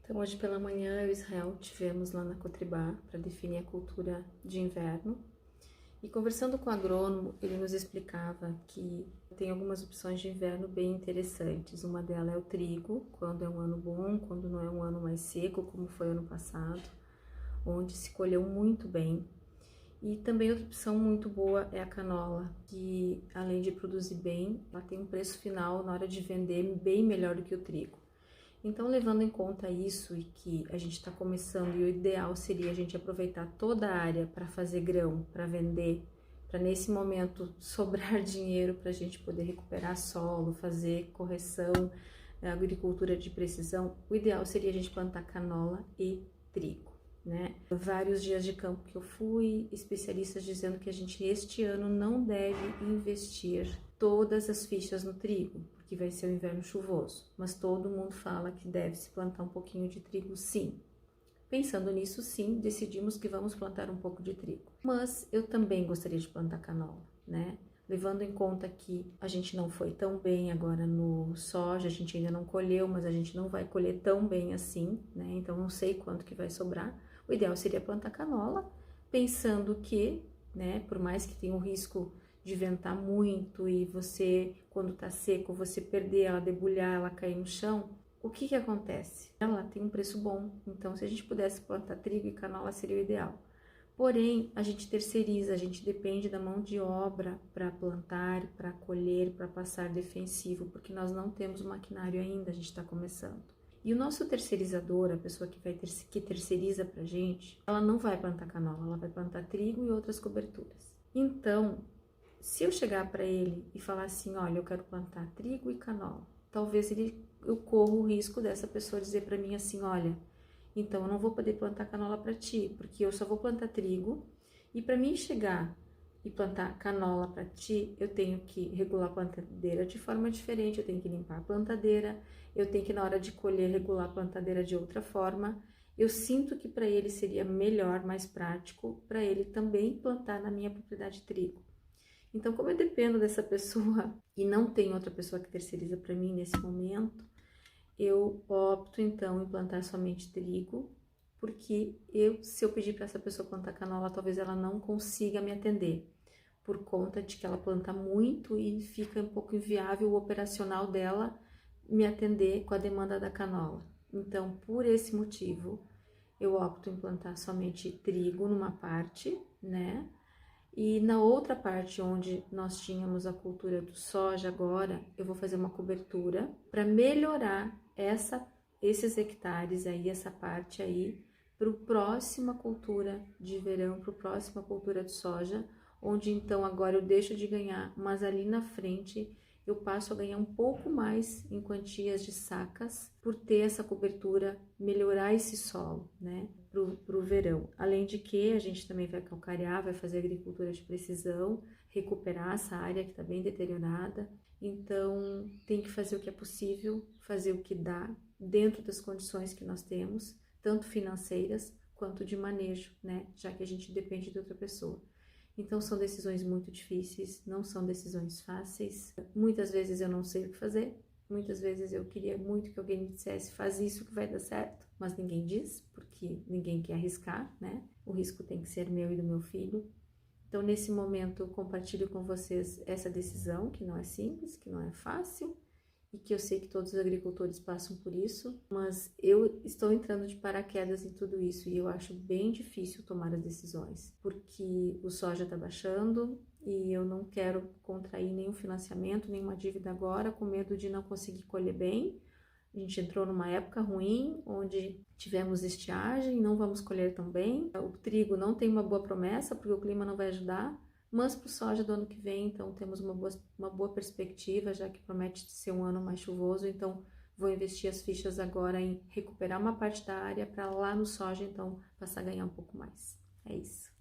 Então, hoje pela manhã, eu e Israel tivemos lá na Cotribá para definir a cultura de inverno. E conversando com o agrônomo, ele nos explicava que tem algumas opções de inverno bem interessantes. Uma delas é o trigo, quando é um ano bom, quando não é um ano mais seco, como foi ano passado, onde se colheu muito bem. E também outra opção muito boa é a canola, que além de produzir bem, ela tem um preço final na hora de vender bem melhor do que o trigo. Então, levando em conta isso e que a gente está começando e o ideal seria a gente aproveitar toda a área para fazer grão, para vender, para nesse momento sobrar dinheiro para a gente poder recuperar solo, fazer correção, agricultura de precisão, o ideal seria a gente plantar canola e trigo, né? Vários dias de campo que eu fui, especialistas dizendo que a gente este ano não deve investir todas as fichas no trigo, que vai ser o inverno chuvoso, mas todo mundo fala que deve se plantar um pouquinho de trigo, sim. Pensando nisso, sim, decidimos que vamos plantar um pouco de trigo. Mas eu também gostaria de plantar canola, né? Levando em conta que a gente não foi tão bem agora no soja, a gente ainda não colheu, mas a gente não vai colher tão bem assim, né? Então não sei quanto que vai sobrar. O ideal seria plantar canola, pensando que, né, por mais que tenha um risco de ventar muito e você, quando tá seco, você perder ela, debulhar, ela cair no chão, o que que acontece? Ela tem um preço bom, então se a gente pudesse plantar trigo e canola seria o ideal. Porém, a gente terceiriza, a gente depende da mão de obra para plantar, para colher, para passar defensivo, porque nós não temos maquinário ainda, a gente está começando. E o nosso terceirizador, a pessoa que terceiriza pra gente, ela não vai plantar canola, ela vai plantar trigo e outras coberturas. Então, se eu chegar para ele e falar assim, olha, eu quero plantar trigo e canola, talvez eu corro o risco dessa pessoa dizer para mim assim, olha, então eu não vou poder plantar canola para ti, porque eu só vou plantar trigo, e para mim chegar e plantar canola para ti, eu tenho que regular a plantadeira de forma diferente, eu tenho que limpar a plantadeira, eu tenho que na hora de colher regular a plantadeira de outra forma. Eu sinto que para ele seria melhor, mais prático, para ele também plantar na minha propriedade trigo. Então, como eu dependo dessa pessoa e não tem outra pessoa que terceiriza para mim nesse momento, eu opto então em plantar somente trigo, porque se eu pedir para essa pessoa plantar canola, talvez ela não consiga me atender, por conta de que ela planta muito e fica um pouco inviável o operacional dela me atender com a demanda da canola. Então, por esse motivo, eu opto em plantar somente trigo numa parte, né? E na outra parte onde nós tínhamos a cultura do soja agora, eu vou fazer uma cobertura para melhorar esses hectares aí, essa parte aí, para a próxima cultura de verão, para a próxima cultura de soja, onde então agora eu deixo de ganhar, mas ali na frente eu passo a ganhar um pouco mais em quantias de sacas por ter essa cobertura, melhorar esse solo, né, pro verão. Além de que a gente também vai calcarear, vai fazer agricultura de precisão, recuperar essa área que está bem deteriorada. Então, tem que fazer o que é possível, fazer o que dá, dentro das condições que nós temos, tanto financeiras quanto de manejo, né, já que a gente depende de outra pessoa. Então, são decisões muito difíceis, não são decisões fáceis. Muitas vezes eu não sei o que fazer, muitas vezes eu queria muito que alguém me dissesse, faz isso que vai dar certo, mas ninguém diz, porque ninguém quer arriscar, né? O risco tem que ser meu e do meu filho. Então, nesse momento, eu compartilho com vocês essa decisão, que não é simples, que não é fácil, e que eu sei que todos os agricultores passam por isso, mas eu estou entrando de paraquedas em tudo isso e eu acho bem difícil tomar as decisões, porque o soja está baixando e eu não quero contrair nenhum financiamento, nenhuma dívida agora, com medo de não conseguir colher bem. A gente entrou numa época ruim, onde tivemos estiagem, não vamos colher tão bem. O trigo não tem uma boa promessa, porque o clima não vai ajudar. Mas para o soja do ano que vem, então, temos uma boa perspectiva, já que promete ser um ano mais chuvoso. Então, vou investir as fichas agora em recuperar uma parte da área para lá no soja, então, passar a ganhar um pouco mais. É isso.